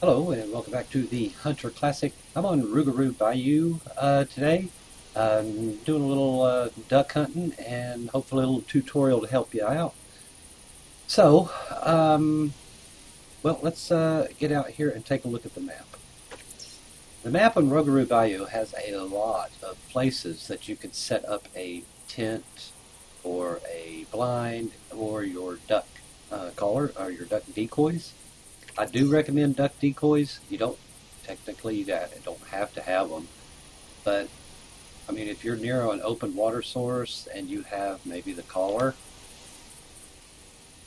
Hello and welcome back to the Hunter Classic. I'm on Rougarou Bayou today. Doing a little duck hunting and hopefully a little tutorial to help you out. So, well, let's get out here and take a look at the map. The map on Rougarou Bayou has a lot of places that you can set up a tent or a blind or your duck caller or your duck decoys. I do recommend duck decoys. You don't don't have to have them, but I mean, if you're near an open water source and you have maybe the caller,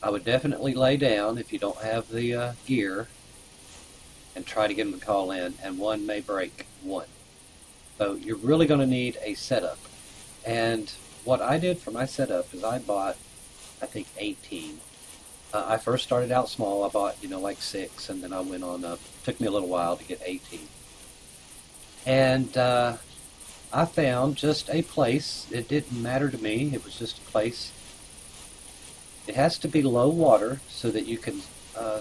I would definitely lay down if you don't have the gear and try to get them to call in, and one may break one. So you're really going to need a setup. And what I did for my setup is I bought, I think, 18. I first started out small. I bought, like 6, and then I went on up. It took me a little while to get 18. And I found just a place. It didn't matter to me. It was just a place. It has to be low water so that you can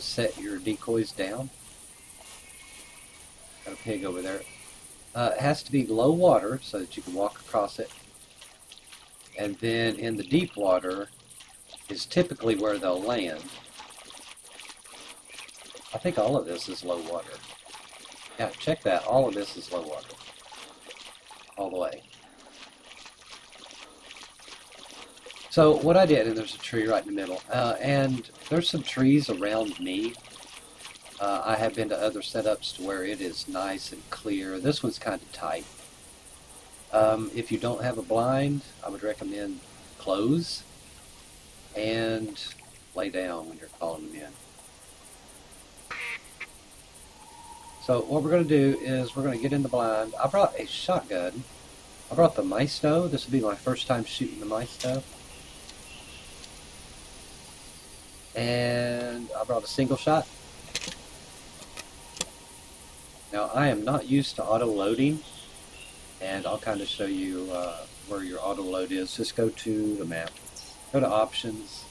set your decoys down. Got a pig over there. It has to be low water so that you can walk across it. And then in the deep water is typically where they'll land. I think all of this is low water. Yeah, check that. All of this is low water. All the way. So what I did, and there's a tree right in the middle, and there's some trees around me. I have been to other setups to where it is nice and clear. This one's kind of tight. If you don't have a blind, I would recommend close and lay down when you're calling them in. So what we're going to do is we're going to get in the blind. I brought a shotgun. I brought the Maisto. This will be my first time shooting the Maisto. And I brought a single shot. Now I am not used to auto loading, and I'll kind of show you where your auto load is. Just go to the map. Go to options,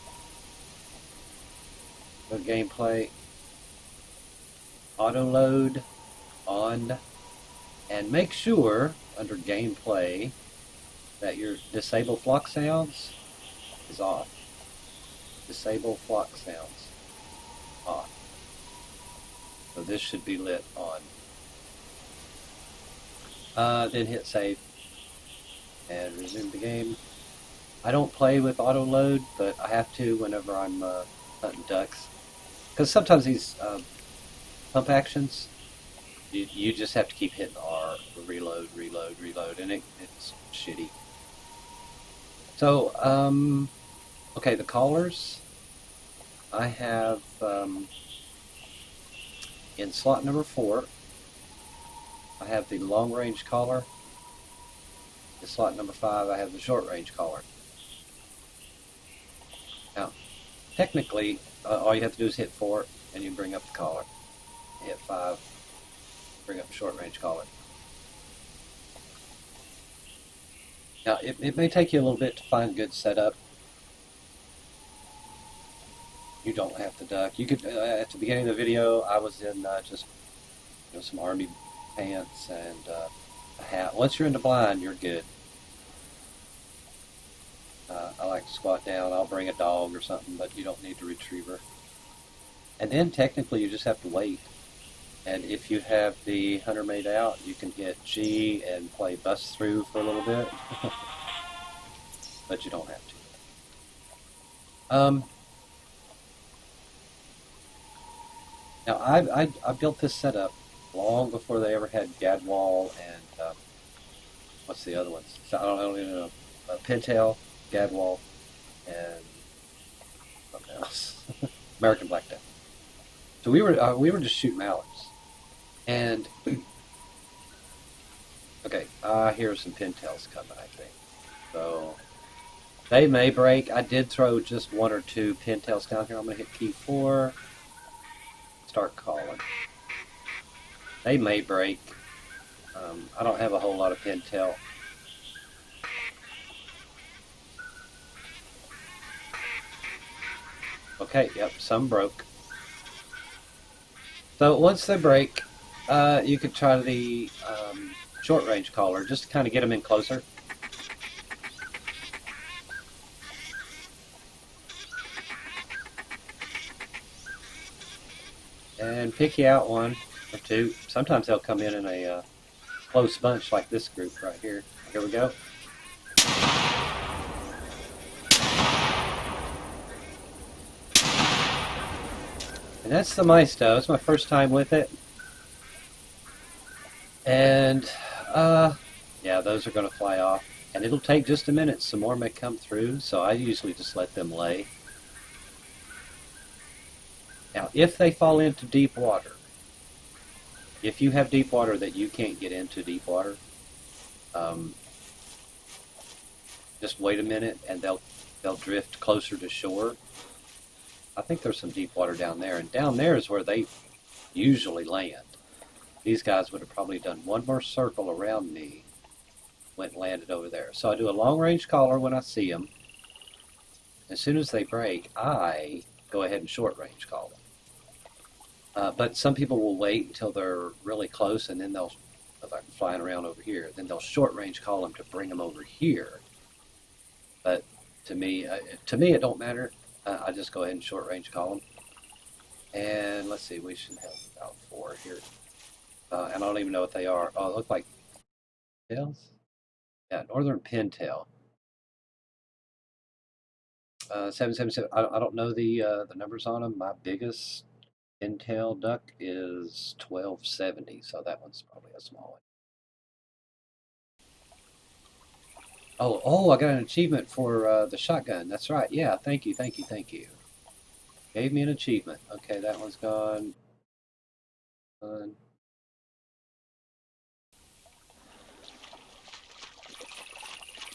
go to gameplay, auto load on, and make sure under gameplay that your disable flock sounds is off. Disable flock sounds off. So this should be lit on. Then hit save and resume the game. I don't play with auto load, but I have to whenever I'm hunting ducks. Because sometimes these pump actions, you just have to keep hitting R, reload, reload, reload, and it's shitty. So, okay, the collars, I have in slot number 4, I have the long range collar. In slot number 5, I have the short range collar. Now, technically, all you have to do is hit 4, and you bring up the collar. Hit 5, bring up the short range collar. Now, it may take you a little bit to find a good setup. You don't have to duck. You could, at the beginning of the video, I was in just some army pants and a hat. Once you're in the blind, you're good. I like to squat down. I'll bring a dog or something, but you don't need a retriever. And then technically you just have to wait. And if you have the hunter made out, you can hit G and play bust through for a little bit. But you don't have to. Now I built this setup long before they ever had Gadwall and what's the other ones? I don't even know. Pintail, Gadwall, and something else. American Black Death. So we were just shooting mallards, and okay, I hear some pintails coming. I think so. They may break. I did throw just 1 or 2 pintails down here. I'm gonna hit key 4. Start calling. They may break. I don't have a whole lot of pintail. Okay, yep, some broke. So once they break, you could try the short range caller just to kind of get them in closer. And pick you out one or two. Sometimes they'll come in a close bunch like this group right here. Here we go. And that's the Maisto. It's my first time with it. And yeah, those are going to fly off. And it'll take just a minute. Some more may come through, so I usually just let them lay. Now, if they fall into deep water, if you have deep water that you can't get into deep water, just wait a minute and they'll drift closer to shore. I think there's some deep water down there, and down there is where they usually land. These guys would have probably done one more circle around me, went and landed over there. So I do a long range caller when I see them. As soon as they break, I go ahead and short range call them. But some people will wait until they're really close, and then they'll, like flying around over here, then they'll short range call them to bring them over here. But to me, it don't matter. I just go ahead and short range call them. And let's see, we should have about 4 here. And I don't even know what they are. Oh, they look like tails? Yeah, northern pintail. 777. I don't know the numbers on them. My biggest pintail duck is 1270, so that one's probably a small one. Oh, I got an achievement for the shotgun. That's right. Yeah, thank you. Gave me an achievement. Okay, that one's gone.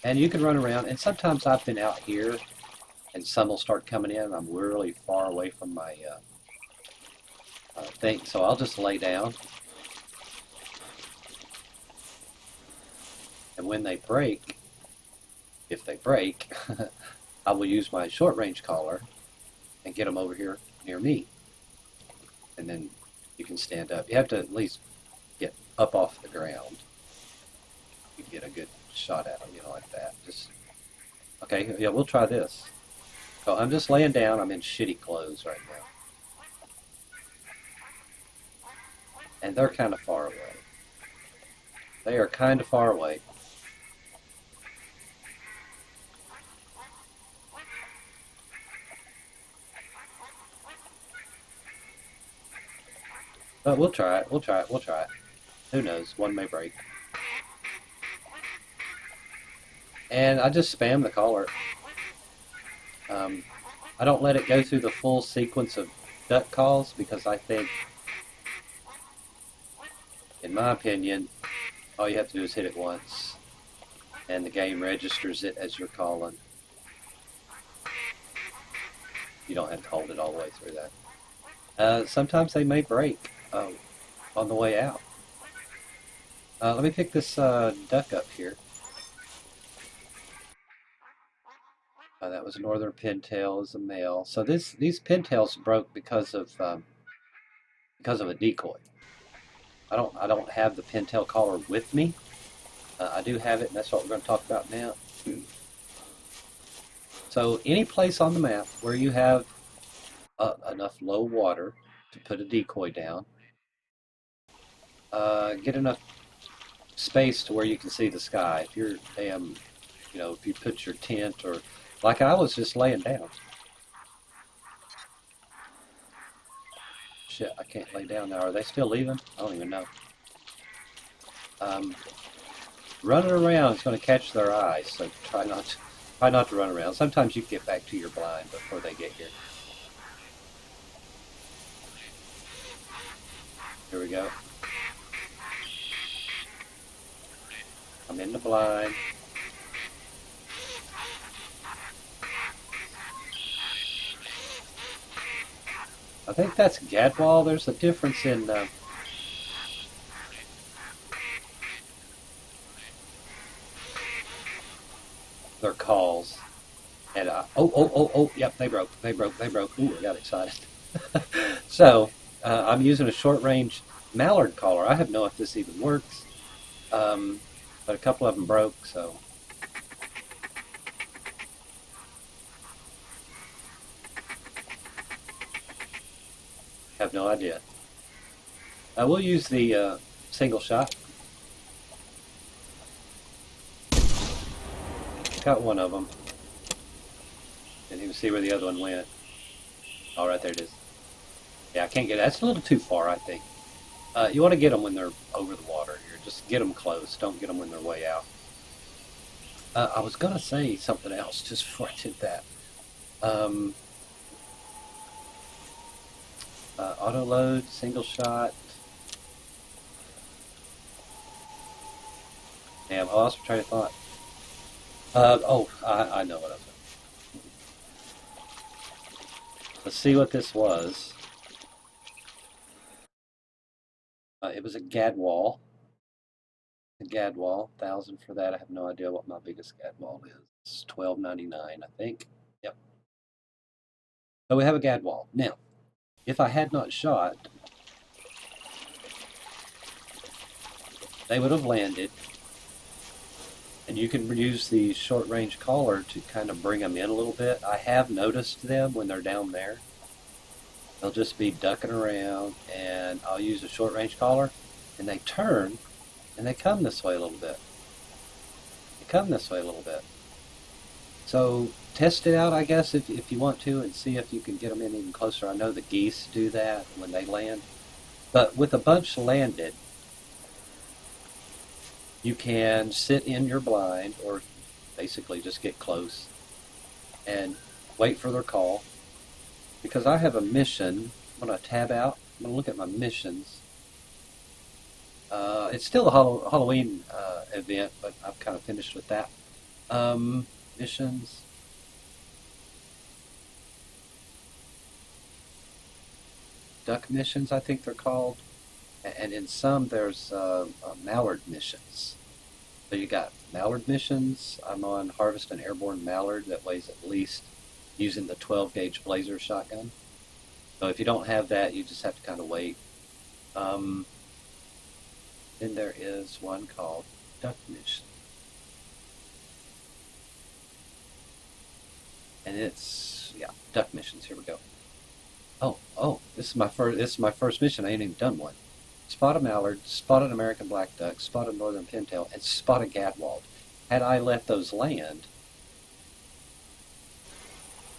And you can run around, and sometimes I've been out here, and some will start coming in, and I'm really far away from my thing, so I'll just lay down. And when they break, if they break, I will use my short range caller and get them over here near me. And then you can stand up. You have to at least get up off the ground. You can get a good shot at them, like that. Just okay. Yeah, we'll try this. So I'm just laying down. I'm in shitty clothes right now, and they're kind of far away. They are kind of far away. But we'll try it. We'll try it. Who knows? One may break. And I just spam the caller. I don't let it go through the full sequence of duck calls because I think, in my opinion, all you have to do is hit it once and the game registers it as you're calling. You don't have to hold it all the way through that. Sometimes they may break on the way out. Let me pick this duck up here. That was a northern pintail as a male. So these pintails broke because of a decoy. I don't have the pintail caller with me. I do have it, and that's what we're going to talk about now. So any place on the map where you have enough low water to put a decoy down, get enough space to where you can see the sky. If you're if you put your tent, or like I was just laying down. Shit, I can't lay down now. Are they still leaving? I don't even know. Running around is going to catch their eyes, so try not to run around. Sometimes you can get back to your blind before they get here. Here we go. I'm in the blind. I think that's gadwall. There's a difference in their calls. And yep, they broke. Ooh, I got excited. So I'm using a short-range mallard caller. I have no if this even works, but a couple of them broke, so have no idea. We'll use the single shot. Got one of them. Didn't even see where the other one went. Oh, right there it is. Yeah, I can't get it. That's a little too far, I think. You want to get them when they're over the water here. Just get them close. Don't get them when they're way out. I was going to say something else just before I did that. Auto load, single shot. Damn, I lost my train of thought. I know what I was doing. Let's see what this was. It was a gadwall. A gadwall, 1,000 for that. I have no idea what my biggest gadwall is. It's $12.99, I think. Yep. So we have a gadwall. Now, if I had not shot, they would have landed. And you can use the short-range caller to kind of bring them in a little bit. I have noticed them when they're down there. They'll just be ducking around, and I'll use a short-range caller, and they turn, and they come this way a little bit. They come this way a little bit. So test it out, I guess, if you want to, and see if you can get them in even closer. I know the geese do that when they land. But with a bunch landed, you can sit in your blind, or basically just get close, and wait for their call. Because I have a mission, I'm going to tab out, I'm going to look at my missions. It's still a Halloween event, but I've kind of finished with that. Missions. Duck missions, I think they're called. And in some, there's mallard missions. So you got mallard missions. I'm on Harvest an Airborne Mallard that weighs at least, using the 12-gauge Blazer shotgun. So if you don't have that, you just have to kind of wait. Then there is one called Duck Mission. And it's, yeah, Duck Missions. Here we go. Oh, this is my first mission. I ain't even done one. Spot a mallard, spot an American black duck, spot a northern pintail, and spot a gadwall. Had I let those land,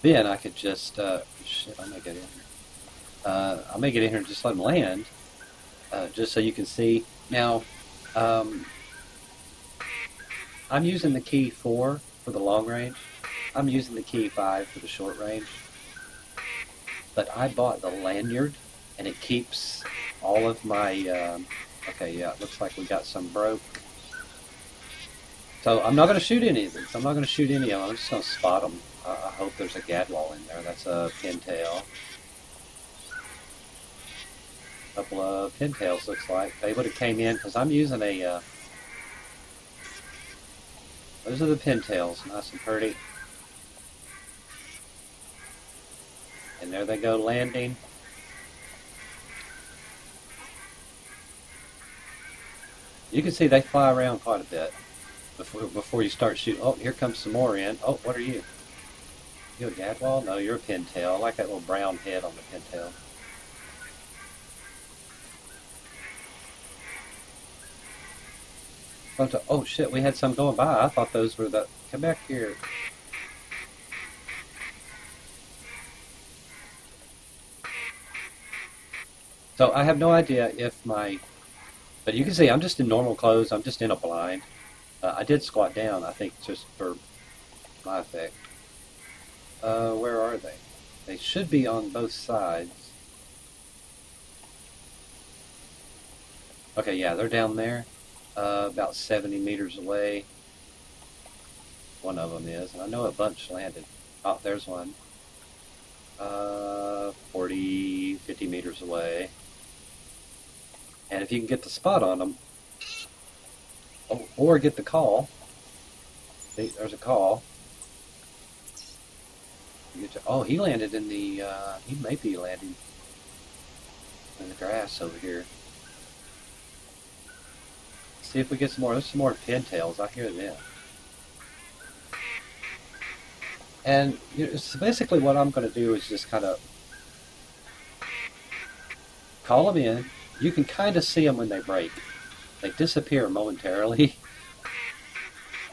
then I could just, shit, I may get in here. I may get in here and just let them land, just so you can see. Now, I'm using the key 4 for the long range. I'm using the key 5 for the short range. But I bought the lanyard, and it keeps all of my, okay, yeah, it looks like we got some broke. So I'm not going to shoot any of these. I'm not going to shoot any of them. I'm just going to spot them. I hope there's a gadwall in there. That's a pintail. A couple of pintails, looks like. They would have came in, because I'm using a, those are the pintails, nice and pretty. And there they go landing. You can see they fly around quite a bit before you start shooting. Oh, here comes some more in. Oh, what are you? You a gadwall? No, you're a pintail. I like that little brown head on the pintail. Oh shit, we had some going by. I thought those were the... Come back here. So I have no idea if my... But you can see I'm just in normal clothes. I'm just in a blind. I did squat down, I think, just for my effect. Where are they? They should be on both sides. Okay, yeah, they're down there. About 70 meters away. One of them is. And I know a bunch landed. Oh, there's one. 40, 50 meters away. And if you can get the spot on them, or get the call. See, there's a call. Oh, he landed in the, he may be landing. in the grass over here. See if we get some more. There's some more pintails. I hear them. And so basically what I'm going to do is just kind of call them in. You can kind of see them when they break. They disappear momentarily.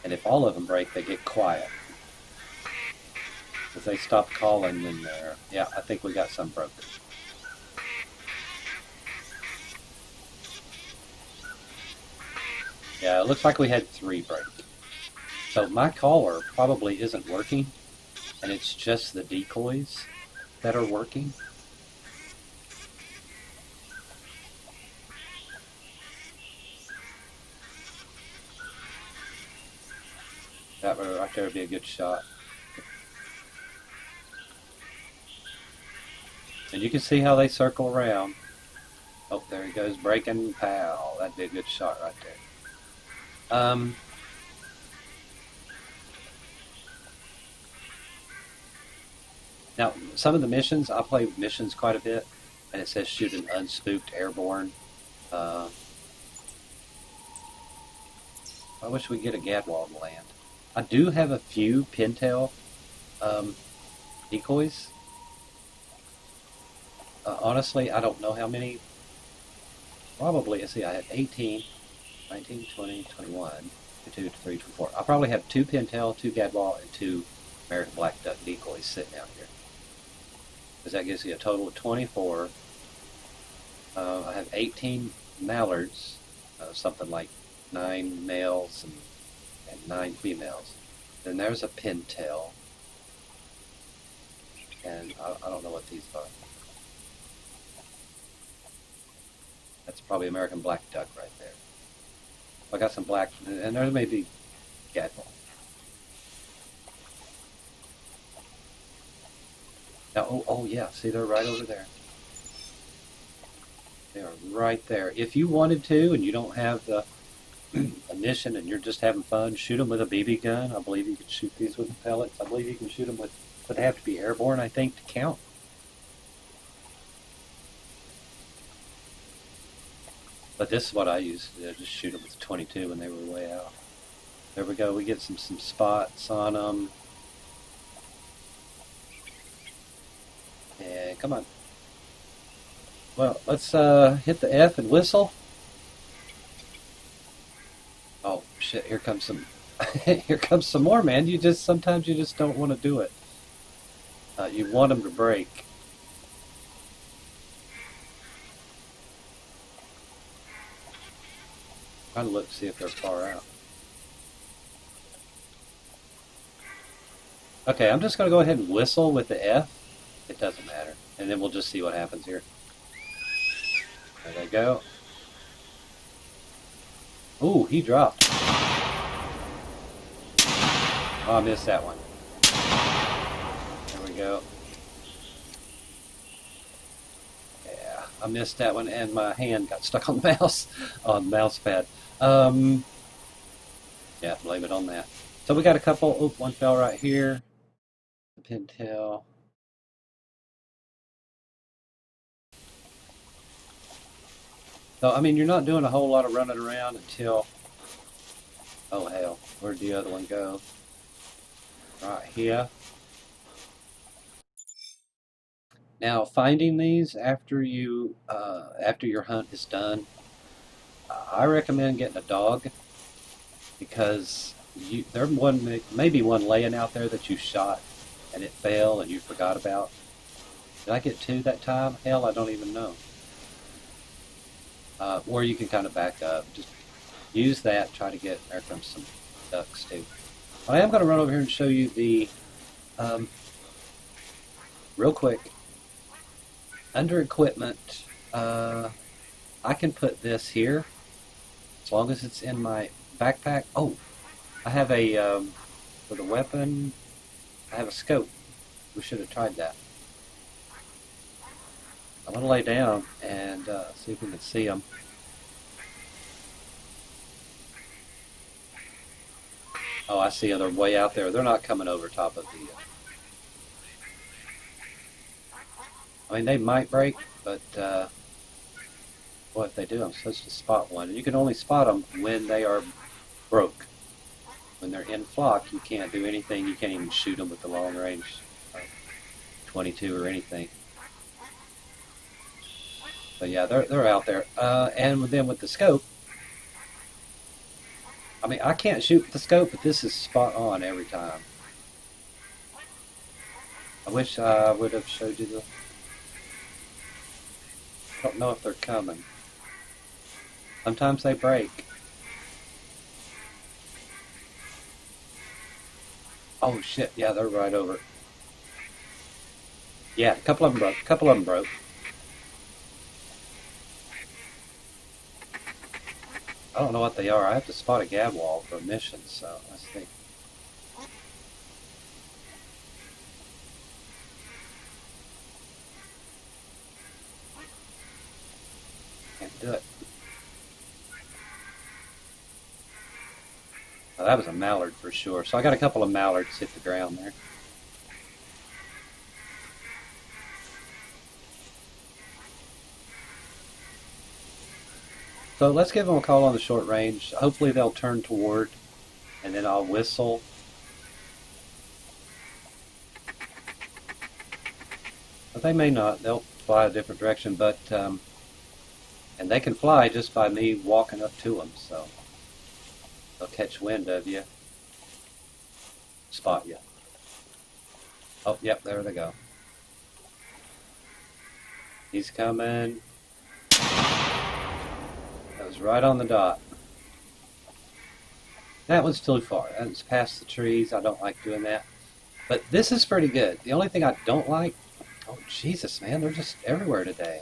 And if all of them break, they get quiet. If they stop calling, then they're... Yeah, I think we got some broken. Yeah, it looks like we had 3 break. So my caller probably isn't working, and it's just the decoys that are working. That right there would be a good shot. And you can see how they circle around. Oh, there he goes, breaking pow. That'd be a good shot right there. Now, some of the missions, I play missions quite a bit, and it says shoot an unspooked airborne. I wish we could get a gadwall to land. I do have a few pintail decoys. Honestly, I don't know how many. Probably, let's see, I had 18, 19, 20, 21, 22, 23, 24. I probably have 2 pintail, 2 gadwall, and 2 American black duck decoys sitting out here. Because that gives you a total of 24. I have 18 mallards, something like 9 males and 9 females. Then there's a pintail. And I don't know what these are. That's probably American black duck right there. I got some black, and there may be gadwall. Now, oh yeah, see, they're right over there. They are right there. If you wanted to, and you don't have the mission, and you're just having fun, shoot them with a BB gun. I believe you can shoot these with the pellets. I believe you can shoot them with, but they have to be airborne, I think, to count. But this is what I used to just shoot them with 22 when they were way out. There we go. We get some spots on them. And come on. Well, let's hit the F and whistle. Oh shit! Here comes some. Here comes some more, man. Sometimes you just don't want to do it. You want them to break. Trying to look to see if they're far out. Okay, I'm just going to go ahead and whistle with the F. It doesn't matter. And then we'll just see what happens here. There they go. Ooh, he dropped. Oh, I missed that one. There we go. Yeah, I missed that one, and my hand got stuck on the mouse, on the mouse pad. Yeah, blame it on that. So we got a couple. Oh, one fell right here. The pintail. So, I mean, you're not doing a whole lot of running around until... Oh, hell. Where'd the other one go? Right here. Now, finding these after your hunt is done, I recommend getting a dog, because there may be one laying out there that you shot and it fell and you forgot about. Did I get 2 that time? Hell, I don't even know. Or you can kind of back up. Just use that, try to get, there comes some ducks too. I am going to run over here and show you the, real quick, under equipment, I can put this here, as long as it's in my backpack. Oh, I have a, for the weapon, I have a scope. We should have tried that. I'm going to lay down and see if we can see them. Oh, I see them. They're way out there. They're not coming over top of the... I mean, they might break, but Well, if they do, I'm supposed to spot one. And you can only spot them when they are broke. When they're in flock, you can't do anything. You can't even shoot them with the long range 22 or anything. But yeah, they're out there. And then with the scope, I mean, I can't shoot with the scope, but this is spot on every time. I wish I would have showed you the... I don't know if they're coming. Sometimes they break. Oh shit, yeah, they're right over. Yeah, a couple of them broke. A couple of them broke. I don't know what they are. I have to spot a gab wall for missions, so let's see. Can't do it. Oh, that was a mallard for sure. So I got a couple of mallards hit the ground there. So let's give them a call on the short range. Hopefully they'll turn toward, and then I'll whistle. But they may not. They'll fly a different direction, but and they can fly just by me walking up to them. So they'll catch wind of you, spot you. Oh, yep, there they go. He's coming. That was right on the dot. That one's too far. That's past the trees. I don't like doing that. But this is pretty good. The only thing I don't like... Oh, Jesus, man. They're just everywhere today.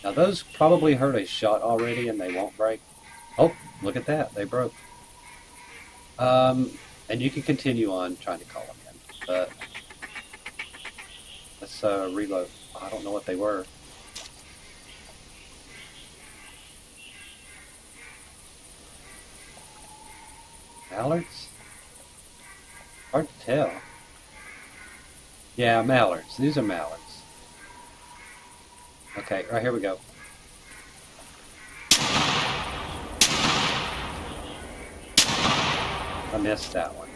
Now, those probably heard a shot already and they won't break. Oh, look at that. They broke. And you can continue on trying to call them in. But let's reload. I don't know what they were. Mallards? Hard to tell. Yeah, mallards. These are mallards. Okay, right here we go. I missed that one.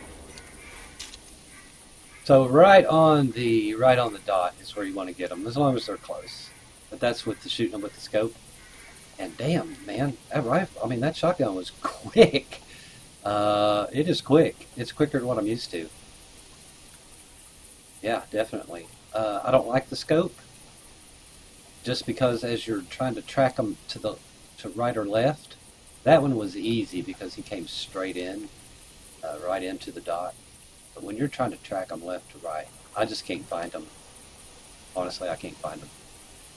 So right on the dot is where you want to get them, as long as they're close. But that's with the shooting them with the scope. And damn, man, that rifle! I mean, that shotgun was quick. It is quick. It's quicker than what I'm used to. Yeah, definitely. I don't like the scope, just because as you're trying to track them to right or left, that one was easy because he came straight in. Right into the dot. But when you're trying to track them left to right, I just can't find them. Honestly, I can't find them.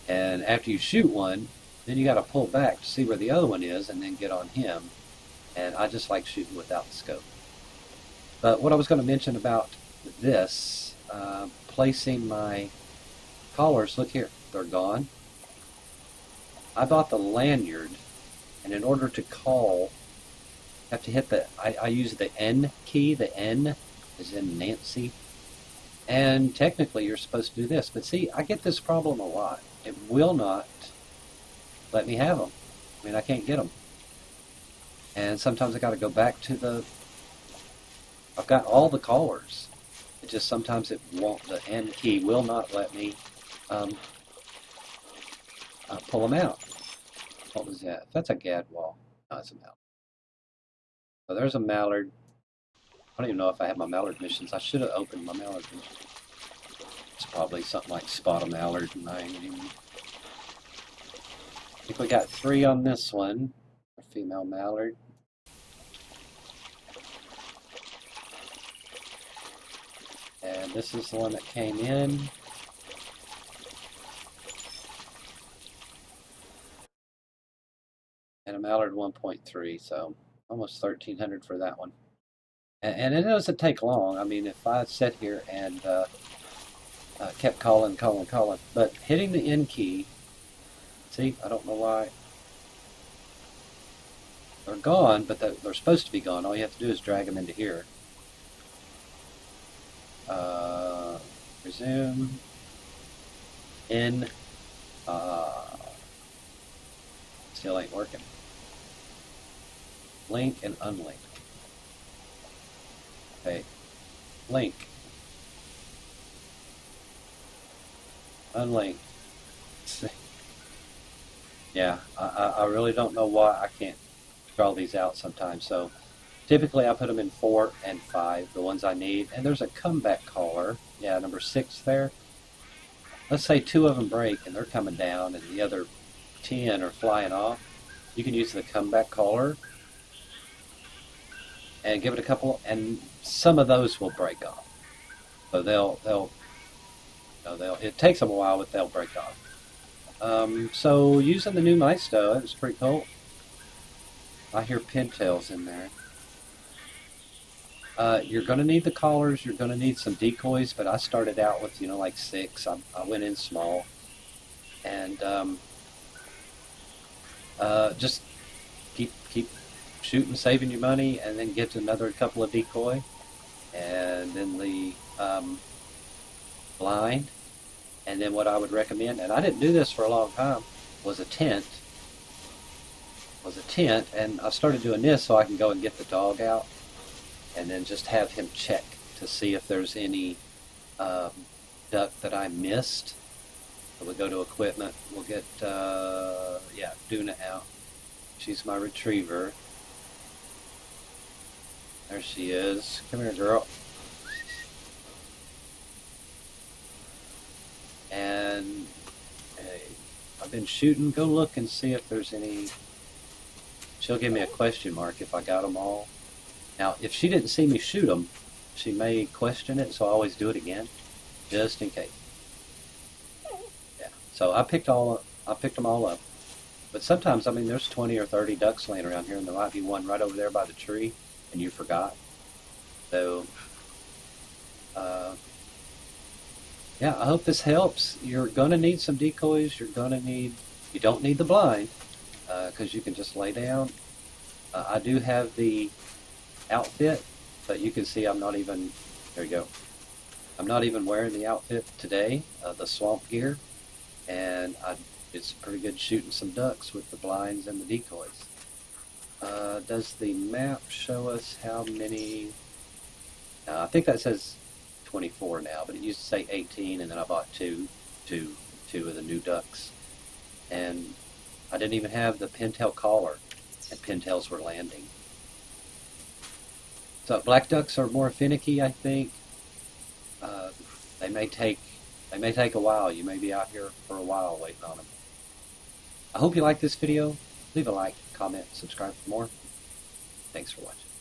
And after you shoot one, then you got to pull back to see where the other one is and then get on him. And I just like shooting without the scope. But what I was going to mention about this, placing my collars, look here, they're gone. I bought the lanyard, and in order to call, have to hit I use the N key. The N is in Nancy. And technically you're supposed to do this. But see, I get this problem a lot. It will not let me have them. I mean, I can't get them. And sometimes I got to go back to I've got all the collars. It just sometimes it won't, the N key will not let me pull them out. What was that? That's a gadwall. No, it's a mallard. So there's a mallard. I don't even know if I have my mallard missions. I should have opened my mallard missions. It's probably something like spot a mallard, and I ain't even... I think we got 3 on this one. A female mallard. And this is the one that came in. And a mallard 1.3, so almost 1,300 for that one. And it doesn't take long. I mean, if I sat here and kept calling, but hitting the N key, see, I don't know why. They're gone, but they're supposed to be gone. All you have to do is drag them into here. resume. In. Still ain't working. Link and unlink. Okay. Link. Unlink. Yeah, I really don't know why I can't draw these out sometimes. So typically I put them in 4 and 5, the ones I need. And there's a comeback caller. Yeah, number 6 there. Let's say 2 of them break and they're coming down and the other 10 are flying off. You can use the comeback caller and give it a couple, and some of those will break off. So it takes them a while, but they'll break off. So using the new Maisto, it was pretty cool. I hear pintails in there. You're going to need the collars. You're going to need some decoys, but I started out with, like 6. I went in small. And just keep shooting, saving your money, and then get another couple of decoy. And then the blind. And then what I would recommend, and I didn't do this for a long time, was a tent. And I started doing this so I can go and get the dog out and then just have him check to see if there's any duck that I missed. So we'll go to equipment. We'll get, Duna out. She's my retriever. There she is. Come here, girl. And I've been shooting. Go look and see if there's any. She'll give me a question mark if I got them all. Now, if she didn't see me shoot them, she may question it, so I always do it again, just in case. Yeah. So I picked them all up. But sometimes, there's 20 or 30 ducks laying around here, and there might be one right over there by the tree, and you forgot. So, yeah, I hope this helps. You're going to need some decoys. You don't need the blind, because you can just lay down. I do have the outfit, but you can see I'm not even, there you go. I'm not even wearing the outfit today, the swamp gear, and it's pretty good shooting some ducks with the blinds and the decoys. Does the map show us how many? I think that says 24 now, but it used to say 18, and then I bought two of the new ducks. And I didn't even have the pintail collar, and pintails were landing. So black ducks are more finicky, I think. They may take a while. You may be out here for a while waiting on them. I hope you like this video. Leave a like, comment, subscribe for more. Thanks for watching.